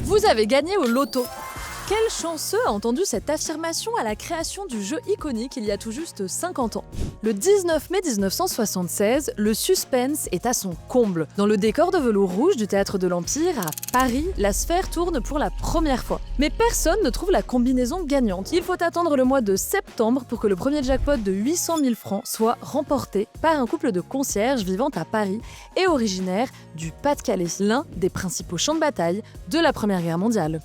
Vous avez gagné au loto. Quel chanceux a entendu cette affirmation à la création du jeu iconique il y a tout juste 50 ans. Le 19 mai 1976, le suspense est à son comble. Dans le décor de velours rouge du Théâtre de l'Empire, à Paris, la sphère tourne pour la première fois. Mais personne ne trouve la combinaison gagnante. Il faut attendre le mois de septembre pour que le premier jackpot de 800 000 francs soit remporté par un couple de concierges vivant à Paris et originaire du Pas-de-Calais, l'un des principaux champs de bataille de la Première Guerre mondiale.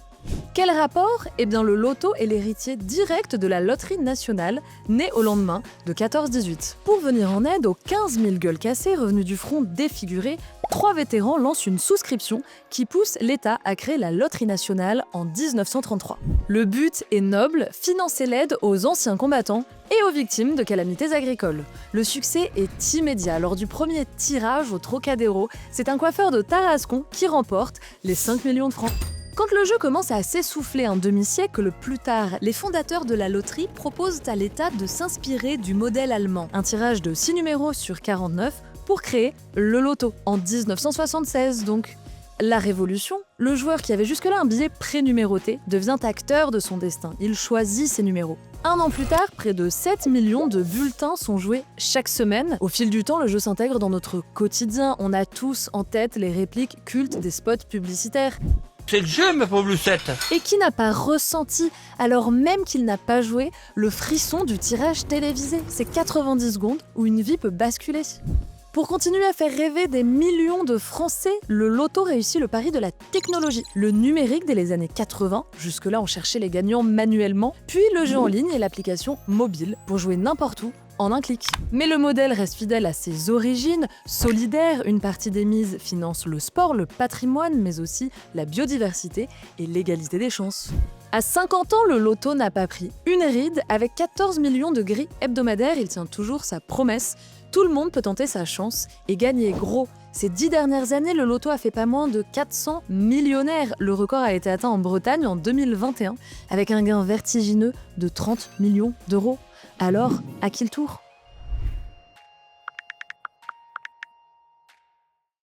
Quel rapport ? Eh bien, le loto est l'héritier direct de la loterie nationale, née au lendemain de 14-18. Pour venir en aide aux 15 000 gueules cassées revenus du front défiguré, 3 vétérans lancent une souscription qui pousse l'État à créer la loterie nationale en 1933. Le but est noble, financer l'aide aux anciens combattants et aux victimes de calamités agricoles. Le succès est immédiat. Lors du premier tirage au Trocadéro, c'est un coiffeur de Tarascon qui remporte les 5 millions de francs. Quand le jeu commence à s'essouffler un demi-siècle plus tard, les fondateurs de la loterie proposent à l'État de s'inspirer du modèle allemand, un tirage de 6 numéros sur 49 pour créer le loto, en 1976 donc. La révolution, le joueur qui avait jusque-là un billet prénuméroté devient acteur de son destin, il choisit ses numéros. Un an plus tard, près de 7 millions de bulletins sont joués chaque semaine. Au fil du temps, le jeu s'intègre dans notre quotidien, on a tous en tête les répliques cultes des spots publicitaires. C'est le jeu, ma pauvre Lucette. Et qui n'a pas ressenti, alors même qu'il n'a pas joué, le frisson du tirage télévisé. C'est 90 secondes où une vie peut basculer. Pour continuer à faire rêver des millions de Français, le loto réussit le pari de la technologie. Le numérique dès les années 80, jusque-là on cherchait les gagnants manuellement, puis le jeu en ligne et l'application mobile pour jouer n'importe où, en un clic. Mais le modèle reste fidèle à ses origines, solidaire, une partie des mises finance le sport, le patrimoine, mais aussi la biodiversité et l'égalité des chances. À 50 ans, le loto n'a pas pris une ride. Avec 14 millions de grilles hebdomadaires, il tient toujours sa promesse. Tout le monde peut tenter sa chance et gagner gros. Ces 10 dernières années, le loto a fait pas moins de 400 millionnaires. Le record a été atteint en Bretagne en 2021, avec un gain vertigineux de 30 millions d'euros. Alors, à qui le tour ?